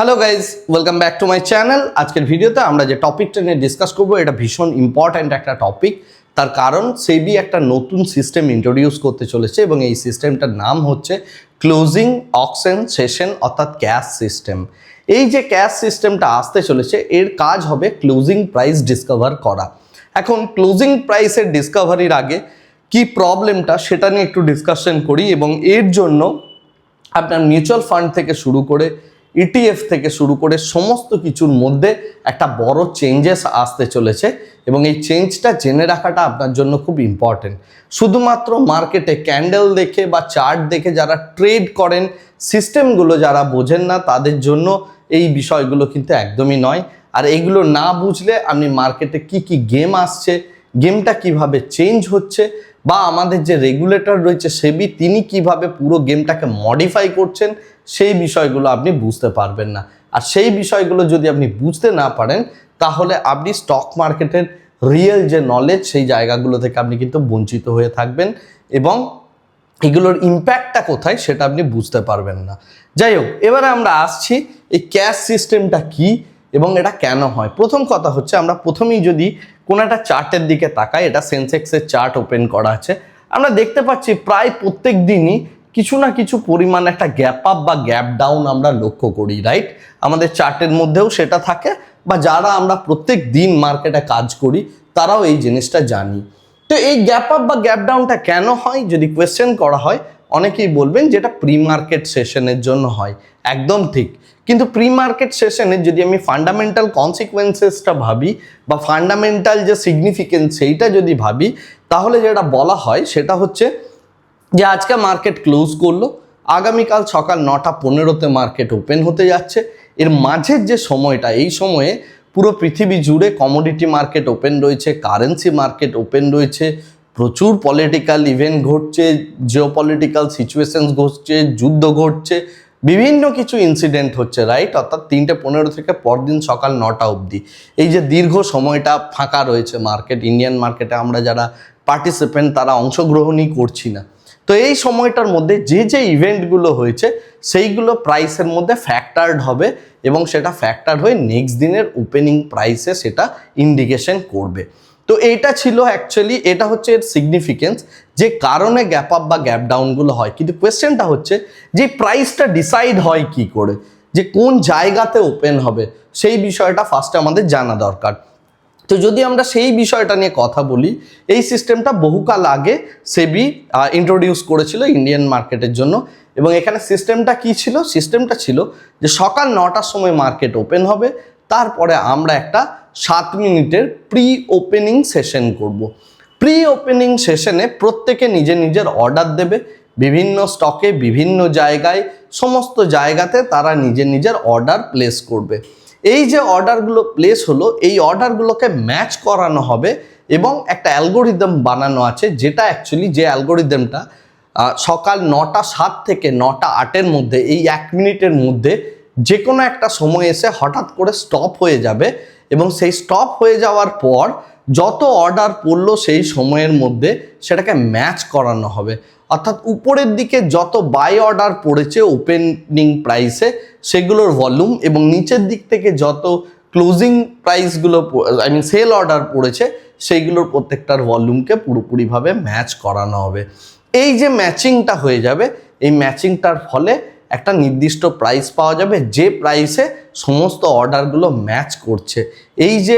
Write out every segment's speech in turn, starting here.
Hello guys, welcome back to my channel. আজকের ভিডিওতে আমরা যে টপিকটা নিয়ে ডিসকাস করবো এটা ভীষণ ইম্পর্ট্যান্ট একটা টপিক। তার কারণ সেবি একটা নতুন সিস্টেম ইন্ট্রোডিউস করতে চলেছে এবং এই সিস্টেমটার নাম হচ্ছে ক্লোজিং অকশন সেশন অর্থাৎ ক্যাশ সিস্টেম। এই যে ক্যাশ সিস্টেমটা আসতে চলেছে এর কাজ হবে ক্লোজিং প্রাইস ডিসকভার করা। এখন ক্লোজিং প্রাইসের ডিসকভারির আগে কি প্রবলেমটা সেটা নিয়ে একটু ডিসকাশন করি এবং এর জন্য আপনার মিউচুয়াল ফান্ড থেকে শুরু করে ইটিএফ থেকে শুরু করে সমস্ত কিছুর মধ্যে একটা বড় চেঞ্জেস আসতে চলেছে এবং এই চেঞ্জটা জেনে রাখাটা আপনার জন্য খুব ইম্পর্টেন্ট। শুধুমাত্র মার্কেটে ক্যান্ডেল দেখে বা চার্ট দেখে যারা ট্রেড করেন, সিস্টেমগুলো যারা বোঝেন না তাদের জন্য এই বিষয়গুলো কিন্তু একদমই নয়। আর এইগুলো না বুঝলে আপনি মার্কেটে কি কি গেম আসছে, গেমটা কিভাবে চেঞ্জ হচ্ছে বা আমাদের যে রেগুলেটর রয়েছে সেবি তিনি কিভাবে পুরো গেমটাকে মডিফাই করছেন সেই বিষয়গুলো আপনি বুঝতে পারবেন না। আর সেই বিষয়গুলো যদি আপনি বুঝতে না পারেন তাহলে আপনি স্টক মার্কেটের রিয়েল যে নলেজ সেই জায়গাগুলো থেকে আপনি কিন্তু বঞ্চিত হয়ে থাকবেন এবং এগুলোর ইম্প্যাক্টটা কোথায় সেটা আপনি বুঝতে পারবেন না। যাই হোক, এবারে আমরা আসছি এই ক্যাশ সিস্টেমটা কি এবং এটা কেন হয়। প্রথম কথা হচ্ছে আমরা প্রথমেই যদি কোনো একটা চার্টের দিকে তাকাই, এটা সেন্সেক্সের চার্ট ওপেন করা আছে, আমরা দেখতে পাচ্ছি প্রায় প্রত্যেক দিনই কিছু না কিছু পরিমাণ একটা গ্যাপ আপ বা গ্যাপ ডাউন আমরা লক্ষ্য করি, রাইট? আমাদের চার্টের মধ্যেও সেটা থাকে বা যারা আমরা প্রত্যেক দিন মার্কেটে কাজ করি তারাও এই জিনিসটা জানি। তো এই গ্যাপ আপ বা গ্যাপ ডাউনটা কেন হয় যদি কোয়েশ্চেন করা হয়, অনেকেই বলবেন যেটা প্রি মার্কেট সেশনের জন্য হয়। একদম ঠিক, কিন্তু প্রি মার্কেট সেশনে যদি আমি ফান্ডামেন্টাল কনসিকুয়েন্সেসটা ভাবি বা ফান্ডামেন্টাল যে সিগনিফিকেন্স সেইটা যদি ভাবি, তাহলে যেটা বলা হয় সেটা হচ্ছে যে আজকে মার্কেট ক্লোজ করলো, আগামীকাল সকাল 9:15 মার্কেট ওপেন হতে যাচ্ছে। এর মাঝের যে সময়টা, এই সময়ে পুরো পৃথিবী জুড়ে কমোডিটি মার্কেট ওপেন রয়েছে, কারেন্সি মার্কেট ওপেন রয়েছে, প্রচুর পলিটিক্যাল ইভেন্ট ঘটছে, জিওপলিটিক্যাল সিচুয়েশনস ঘটছে, যুদ্ধ ঘটছে, বিভিন্ন কিছু ইনসিডেন্ট হচ্ছে, রাইট? অর্থাৎ 3:15 থেকে পরদিন সকাল 9টা অবধি এই যে দীর্ঘ সময়টা ফাঁকা রয়েছে মার্কেট, ইন্ডিয়ান মার্কেটে আমরা যারা পার্টিসিপেন্ট তারা অংশগ্রহণই করছি না। তো এই সময়টার মধ্যে যে যে ইভেন্টগুলো হয়েছে সেইগুলো প্রাইসের মধ্যে ফ্যাক্টার্ড হবে এবং সেটা ফ্যাক্টার হয়ে নেক্সট দিনের ওপেনিং প্রাইসে সেটা ইন্ডিকেশন করবে। তো এটা ছিল অ্যাকচুয়ালি, এটা হচ্ছে এর সিগনিফিকেন্স, যে কারণে গ্যাপ আপ বা গ্যাপ ডাউনগুলো হয়। কিন্তু কোয়েশ্চেনটা হচ্ছে যে প্রাইসটা ডিসাইড হয় কি করে, যে কোন জায়গাতে ওপেন হবে সেই বিষয়টা ফার্স্টে আমাদের জানা দরকার। তো যদি আমরা সেই বিষয়টা নিয়ে কথা বলি, এই সিস্টেমটা বহুকাল আগে সেবি ইন্ট্রোডিউস করেছিল ইন্ডিয়ান মার্কেটের জন্য এবং এখানে সিস্টেমটা কি ছিল? সিস্টেমটা ছিল যে সকাল 9টার সময় মার্কেট ওপেন হবে, তারপরে আমরা একটা 7 মিনিটের প্রি ওপেনিং সেশন করব। প্রি ওপেনিং সেশনে প্রত্যেকে নিজের নিজের অর্ডার দেবে, বিভিন্ন স্টকে বিভিন্ন জায়গায় সমস্ত জায়গাতে তারা নিজের নিজের অর্ডার প্লেস করবে। এই যে অর্ডারগুলো প্লেস হলো এই অর্ডারগুলোকে ম্যাচ করানো হবে এবং একটা অ্যালগোরিদম বানানো আছে, যেটা অ্যাকচুয়ালি যে অ্যালগোরিদমটা সকাল 9:07 থেকে 9:08 মধ্যে এই 1 মিনিটের মধ্যে যে কোনো একটা সময় এসে হঠাৎ করে স্টপ হয়ে যাবে এবং সেই স্টপ হয়ে যাওয়ার পর যত অর্ডার পড়লো সেই সময়ের মধ্যে সেটাকে ম্যাচ করানো হবে। অর্থাৎ উপরের দিকে যত বাই অর্ডার পড়েছে ওপেনিং প্রাইসে সেগুলোর ভলিউম এবং নিচের দিক থেকে যত ক্লোজিং প্রাইসগুলো সেল অর্ডার পড়েছে সেইগুলোর প্রত্যেকটার ভলিউমকে পুরোপুরিভাবে ম্যাচ করানো হবে। এই যে ম্যাচিংটা হয়ে যাবে, এই ম্যাচিংটার ফলে একটা নির্দিষ্ট প্রাইস পাওয়া যাবে যে প্রাইসে সমস্ত অর্ডারগুলো ম্যাচ করছে। এই যে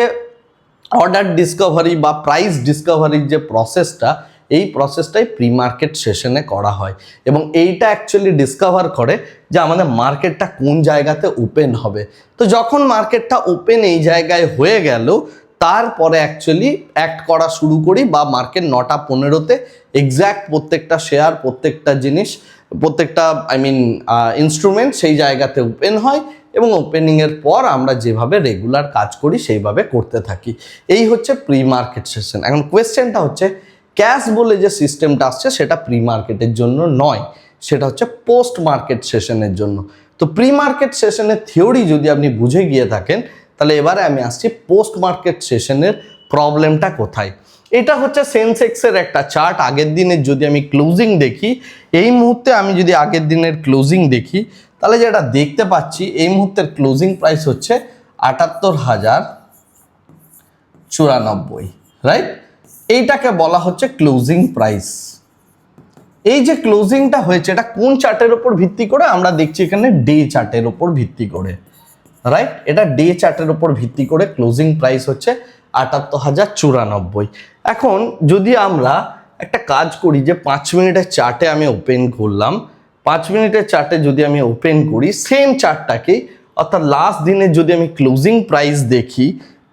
অর্ডার ডিসকভারি বা প্রাইস ডিসকভারির যে প্রসেসটা, এই প্রসেসটাই প্রি মার্কেট সেশনে করা হয় এবং এইটা অ্যাকচুয়ালি ডিসকভার করে যে আমাদের মার্কেটটা কোন জায়গাতে ওপেন হবে। তো যখন মার্কেটটা ওপেন এই জায়গায় হয়ে গেল, তারপরে অ্যাকচুয়ালি অ্যাক্ট করা শুরু করি বা মার্কেট 9:15 এক্স্যাক্ট প্রত্যেকটা শেয়ার, প্রত্যেকটা জিনিস, প্রত্যেকটা ইনস্ট্রুমেন্ট সেই জায়গাতে ওপেন হয় এবং ওপেনিংয়ের পর আমরা যেভাবে রেগুলার কাজ করি সেইভাবে করতে থাকি। এই হচ্ছে প্রি মার্কেট সেশন। এখন কোয়েশ্চেনটা হচ্ছে ক্যাশ বলে যে সিস্টেমটা আসছে সেটা প্রি মার্কেটের জন্য নয়, সেটা হচ্ছে পোস্ট মার্কেট সেশনের জন্য। তো প্রি মার্কেট সেশনের থিওরি যদি আপনি বুঝে গিয়ে থাকেন তাহলে এবারে আমি আসছি পোস্ট মার্কেট সেশনের প্রবলেমটা কোথায়। এটা হচ্ছে সেন্সেক্সের একটা চার্ট। আগের দিনের যদি আমি ক্লোজিং দেখি, এই মুহূর্তে আমি যদি আগের দিনের ক্লোজিং দেখি তাহলে যেটা দেখতে পাচ্ছি এই মুহূর্তের ক্লোজিং প্রাইস হচ্ছে ৭৮,০৯৪, রাইট? এইটাকে বলা হচ্ছে ক্লোজিং প্রাইস। এই যে ক্লোজিংটা হয়েছে এটা কোন চার্টের উপর ভিত্তি করে? আমরা দেখছি এখানে ডে চার্টের উপর ভিত্তি করে, রাইট? এটা ডে চার্টের উপর ভিত্তি করে ক্লোজিং প্রাইস হচ্ছে ৭৮,০৯৪। এখন যদি আমরা একটা কাজ করি যে 5 মিনিটের চার্টে আমি ওপেন করলাম, 5 মিনিটের চার্টে যদি আমি ওপেন করি সেম চার্টটাকে, অর্থাৎ লাস্ট দিনের যদি আমি ক্লোজিং প্রাইস দেখি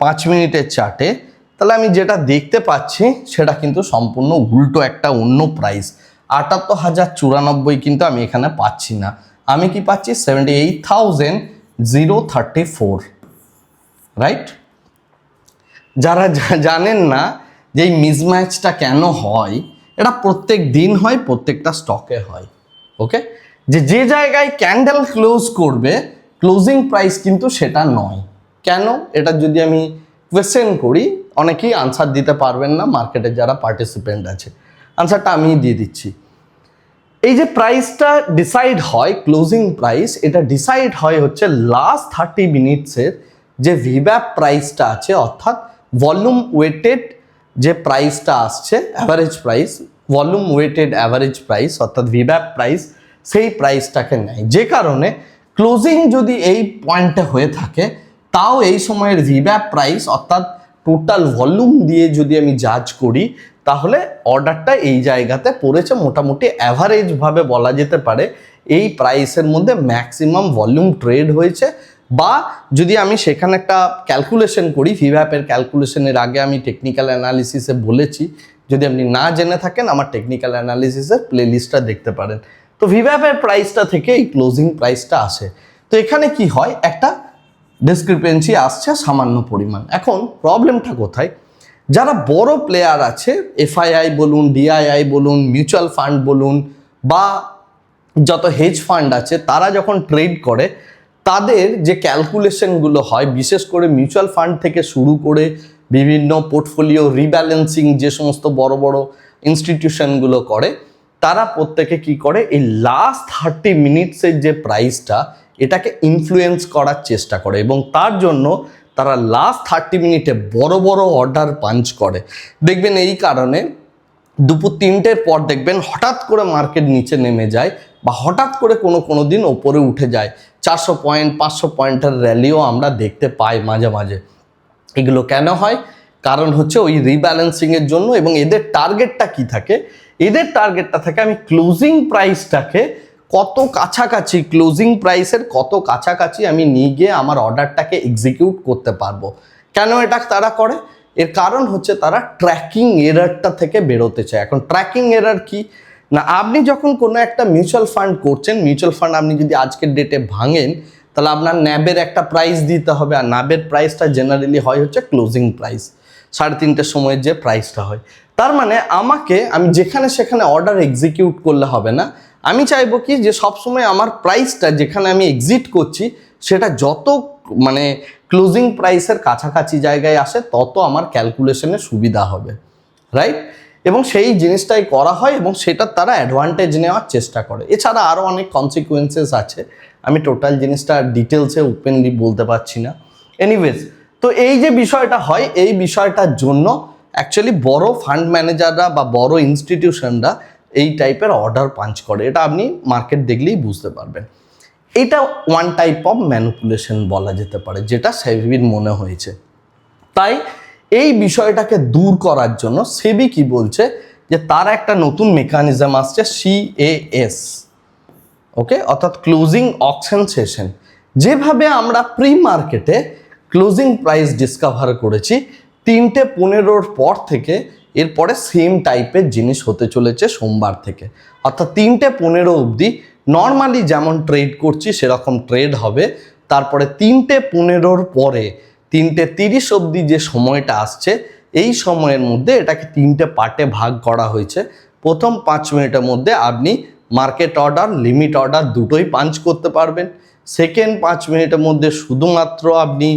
5 মিনিটের চার্টে, তাহলে আমি যেটা দেখতে পাচ্ছি সেটা কিন্তু সম্পূর্ণ উল্টো একটা অন্য প্রাইস। ৭৮,০৯৪ কিন্তু আমি এখানে পাচ্ছি না, আমি কি পাচ্ছি 78,034, রাইট? যারা জানেন না যে এই মিসম্যাচটা কেন হয়, এটা প্রত্যেক দিন হয়, প্রত্যেকটা স্টকে হয়। ওকে, যে জায়গায় ক্যান্ডেল ক্লোজ করবে ক্লোজিং প্রাইস কিন্তু সেটা নয়। কেন? এটা যদি আমি কোয়েশ্চেন করি অনেকেই আনসার দিতে পারবেন না, মার্কেটে যারা পার্টিসিপেন্ট আছে। আনসারটা আমি দিয়ে দিচ্ছি। এই যে প্রাইসটা ডিসাইড হয়, ক্লোজিং প্রাইস, এটা ডিসাইড হয় হচ্ছে লাস্ট 30 মিনিটসের যে ভিব্যাপ প্রাইসটা আছে, অর্থাৎ ভলিউম ওয়েটেড যে প্রাইসটা আসছে, average price, volume weighted average price অর্থাৎ ভিব্যাপ প্রাইস, সেই প্রাইসটাকে নেয়। যে কারণে ক্লোজিং যদি এই পয়েন্টে হয়ে থাকে, তাও এই সময়ের ভিব্যাপ প্রাইস অর্থাৎ টোটাল ভলিউম দিয়ে যদি আমি জাজ করি, তাহলে অর্ডারটা এই জায়গাতে পড়েছে। মোটামুটি অ্যাভারেজভাবে বলা যেতে পারে এই প্রাইসের মধ্যে ম্যাক্সিমাম ভলিউম ট্রেড হয়েছে। বা যদি আমি সেখানে একটা ক্যালকুলেশন করি, ভিভ্যাপের ক্যালকুলেশনের আগে আমি টেকনিক্যাল অ্যানালিসিসে বলেছি, যদি আপনি না জেনে থাকেন আমার টেকনিক্যাল অ্যানালিসিসের প্লেলিস্টটা দেখতে পারেন। তো ভিভ্যাপের প্রাইসটা থেকে এই ক্লোজিং প্রাইসটা আসে। তো এখানে কি হয়, একটা ডিসক্রিপেন্সি আসছে সামান্য পরিমাণ। এখন প্রবলেমটা কোথায়? যারা বড় প্লেয়ার আছে, এফআইআই বলুন, ডিআইআই বলুন, মিউচুয়াল ফান্ড বলুন, বা যত হেজ ফান্ড আছে, তারা যখন ট্রেড করে তাদের যে ক্যালকুলেশনগুলো হয়, বিশেষ করে মিউচুয়াল ফান্ড থেকে শুরু করে বিভিন্ন পোর্টফোলিও রিব্যালেন্সিং যে সমস্ত বড় বড় ইনস্টিটিউশনগুলো করে, তারা প্রত্যেকে কি করে, এই লাস্ট 30 মিনিটসের যে প্রাইসটা, এটাকে ইনফ্লুয়েন্স করার চেষ্টা করে এবং তার জন্য তারা লাস্ট 30 মিনিটে বড় বড় অর্ডার পাঞ্চ করে। দেখবেন এই কারণে দুপুর 3টের পর দেখবেন হঠাৎ করে মার্কেট নিচে নেমে যায়, বা হঠাৎ করে কোনো দিন ওপরে উঠে যায়। 400 পয়েন্ট 500 পয়েন্টের র্যালিও আমরা দেখতে পাই মাঝে মাঝে। এগুলো কেন হয়? কারণ হচ্ছে ওই রিব্যালেন্সিংয়ের জন্য। এবং এদের টার্গেটটা কি থাকে? এদের টার্গেটটা থাকে আমি ক্লোজিং প্রাইসটাকে কত কাছাকাছি, ক্লোজিং প্রাইসের কত কাছাকাছি আমি নিয়ে গিয়ে আমার অর্ডারটাকে এক্সিকিউট করতে পারবো। কেন এটা তারা করে? এর কারণ হচ্ছে তারা ট্র্যাকিং এরারটা থেকে বেরোতে চায়। এখন ট্র্যাকিং এরার কি না, আপনি যখন কোনো একটা মিউচুয়াল ফান্ড করছেন, মিউচুয়াল ফান্ড আপনি যদি আজকের ডেটে ভাঙেন, তাহলে আপনার ন্যাবের একটা প্রাইস দিতে হবে, আর ন্যাবের প্রাইসটা জেনারেলি হয় হচ্ছে ক্লোজিং প্রাইস, 3:30টার সময়ের যে প্রাইসটা হয়। তার মানে আমি যেখানে সেখানে অর্ডার এক্সিকিউট করলে হবে না। আমি চাইবো কি যে সবসময় আমার প্রাইসটা যেখানে আমি এক্সিট করছি সেটা যত মানে ক্লোজিং প্রাইসের কাছাকাছি জায়গায় আসে, তত আমার ক্যালকুলেশনে সুবিধা হবে, রাইট? এবং সেই জিনিসটাই করা হয় এবং সেটা তারা অ্যাডভান্টেজ নেওয়ার চেষ্টা করে। এছাড়া আরও অনেক কনসিকুয়েন্সেস আছে, আমি টোটাল জিনিসটা ডিটেলসে ওপেনলি বলতে পারছি না। এনিওয়েজ, তো এই যে বিষয়টা হয়, এই বিষয়টার জন্য অ্যাকচুয়ালি বড় ফান্ড ম্যানেজাররা বা বড় ইনস্টিটিউশনরা এই টাইপের অর্ডার পাঞ্চ করে। এটা আপনি মার্কেট দেখলেই বুঝতে পারবেন। এটা ওয়ান টাইপ অফ ম্যানিপুলেশন বলা যেতে পারে, যেটা সেবির মনে হয়েছে। তাই এই বিষয়টাকে দূর করার জন্য সেবি কি বলছে, যে তার একটা নতুন মেকানিজম আসছে, CAS, ওকে, অর্থাৎ ক্লোজিং অকশন সেশন। যেভাবে আমরা প্রি মার্কেটে ক্লোজিং প্রাইস ডিসকভার করেছি 3:15 পর থেকে, এরপরে সেম টাইপের জিনিস হতে চলেছে সোমবার থেকে, অর্থাৎ 3:15 অবধি নর্মালি যেমন ট্রেড করছি সেরকম ট্রেড হবে। তারপরে 3:15 পরে 3:30 অবধি যে সময়টা আসছে, এই সময়ের মধ্যে এটাকে 3টে পার্টে ভাগ করা হয়েছে। প্রথম 5 মিনিটের মধ্যে আপনি মার্কেট অর্ডার, লিমিট অর্ডার দুটোই পাঞ্চ করতে পারবেন। সেকেন্ড 5 মিনিটের মধ্যে শুধুমাত্র আপনি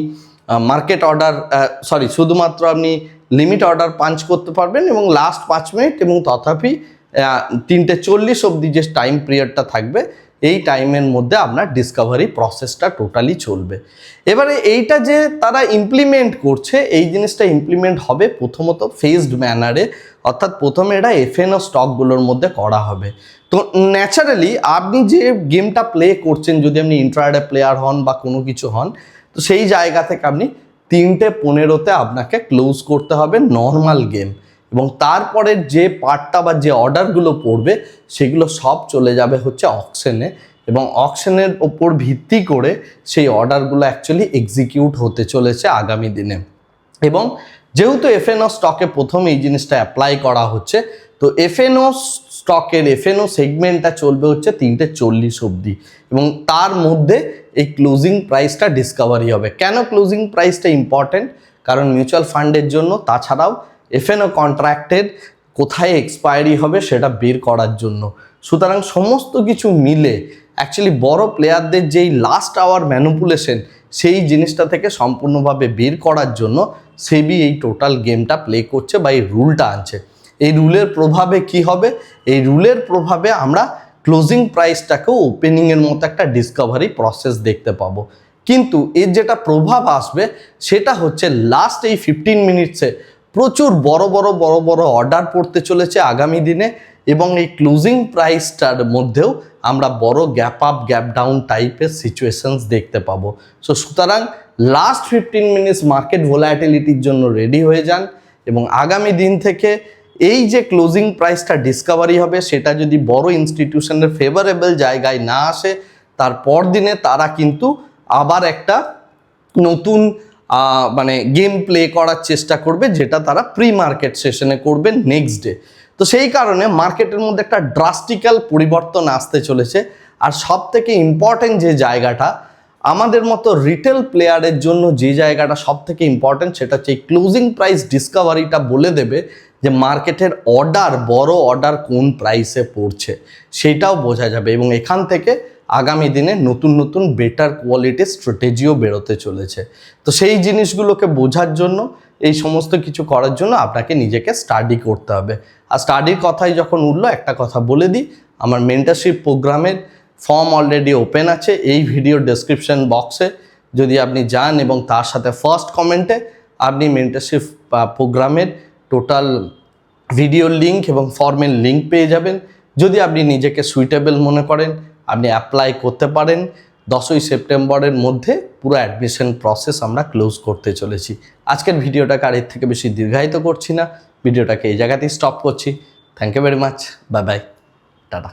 শুধুমাত্র আপনি লিমিট অর্ডার পাঞ্চ করতে পারবেন। এবং লাস্ট 5 মিনিট এবং তথাপি 3:40 অবধি যে টাইম পিরিয়ডটা থাকবে, এই টাইমের মধ্যে আপনার ডিসকভারি প্রসেসটা টোটালি চলবে। এবারে এইটা যে তারা ইমপ্লিমেন্ট করছে, এই জিনিসটা ইমপ্লিমেন্ট হবে প্রথমত ফেজড ম্যানারে, অর্থাৎ প্রথমে এটা এফএনও স্টকগুলোর মধ্যে করা হবে। তো ন্যাচারালি আপনি যে গেমটা প্লে করছেন, যদি আপনি ইন্ট্রাডে প্লেয়ার হন বা কোনো কিছু হন, তো সেই জায়গা থেকে আপনি 3:15 আপনাকে ক্লোজ করতে হবে নর্মাল গেম, এবং তারপরের যে পার্টটা বা যে অর্ডারগুলো পড়বে সেগুলো সব চলে যাবে হচ্ছে অকশনে, এবং অকশনের ওপর ভিত্তি করে সেই অর্ডারগুলো অ্যাকচুয়ালি এক্সিকিউট হতে চলেছে আগামী দিনে। এবং যেহেতু এফএনও স্টকে প্রথম এই জিনিসটা অ্যাপ্লাই করা হচ্ছে, তো এফএনও স্টকের এফএনও সেগমেন্টটা চলবে হচ্ছে 3:40 অবধি, এবং তার মধ্যে এই ক্লোজিং প্রাইসটা ডিসকভারি হবে। কেন ক্লোজিং প্রাইসটা ইম্পর্টেন্ট? কারণ মিউচুয়াল ফান্ডের জন্য, তাছাড়াও এফএনও কন্ট্রাক্টের কোথায় এক্সপায়ারি হবে সেটা বের করার জন্য। সুতরাং সমস্ত কিছু মিলে অ্যাকচুয়ালি বড় প্লেয়ারদের যেই লাস্ট আওয়ার ম্যানিপুলেশন, সেই জিনিসটা থেকে সম্পূর্ণভাবে বের করার জন্য সেবি এই টোটাল গেমটা প্লে করছে বা এই রুলটা আনছে। এই রুলের প্রভাবে কি হবে? এই রুলের প্রভাবে আমরা ক্লোজিং প্রাইসটাকেও ওপেনিংয়ের মতো একটা ডিসকভারি প্রসেস দেখতে পাবো। কিন্তু এর যেটা প্রভাব আসবে সেটা হচ্ছে লাস্ট এই 15 মিনিটসে প্রচুর বড় বড় অর্ডার পড়তে চলেছে আগামী দিনে, এবং এই ক্লোজিং প্রাইসটার মধ্যেও আমরা বড় গ্যাপ আপ গ্যাপ ডাউন টাইপের সিচুয়েশনস দেখতে পাবো। সো সুতরাং লাস্ট 15 মিনিটস মার্কেট ভোলাটিলিটির জন্য রেডি হয়ে যান, এবং আগামী দিন থেকে এই যে ক্লোজিং প্রাইসটা ডিসকভারি হবে সেটা যদি বড় ইনস্টিটিউশনের ফেভারেবল জায়গায় না আসে, তারপর দিনে তারা কিন্তু আবার একটা নতুন মানে গেম প্লে করার চেষ্টা করবে, যেটা তারা প্রি মার্কেট সেশনে করবে নেক্সট ডে। তো সেই কারণে মার্কেটের মধ্যে একটা ড্রাস্টিক্যাল পরিবর্তন আসতে চলেছে। আর সব থেকে ইম্পর্টেন্ট যে জায়গাটা আমাদের মতো রিটেল প্লেয়ারের জন্য, যে জায়গাটা সব থেকে ইম্পর্টেন্ট, সেটা হচ্ছে এই ক্লোজিং প্রাইস ডিসকভারিটা বলে দেবে যে মার্কেটের অর্ডার, বড় অর্ডার কোন প্রাইসে পড়ছে সেটাও বোঝা যাবে, এবং এখান থেকে আগামী দিনে নতুন বেটার কোয়ালিটির স্ট্র্যাটেজিও বেরোতে চলেছে। তো সেই জিনিসগুলোকে বোঝার জন্য, এই সমস্ত কিছু করার জন্য আপনাকে নিজেকে স্টাডি করতে হবে। আর স্টাডির কথাই যখন উঠলো, একটা কথা বলে দিই, আমার মেন্টরশিপ প্রোগ্রামের ফর্ম অলরেডি ওপেন আছে। এই ভিডিও ডেসক্রিপশন বক্সে যদি আপনি যান এবং তার সাথে ফার্স্ট কমেন্টে আপনি মেন্টরশিপ প্রোগ্রামের টোটাল ভিডিও লিঙ্ক এবং ফর্মের লিঙ্ক পেয়ে যাবেন। যদি আপনি নিজেকে সুইটেবল মনে করেন, আপনি অ্যাপ্লাই করতে পারেন। 10ই সেপ্টেম্বরের মধ্যে পুরো অ্যাডমিশন প্রসেস আমরা ক্লোজ করতে চলেছি। আজকের ভিডিওটাকে আর এর থেকে বেশি দীর্ঘায়িত করছি না, ভিডিওটাকে এই জায়গাতেই স্টপ করছি। Thank you very much, bye bye, tata.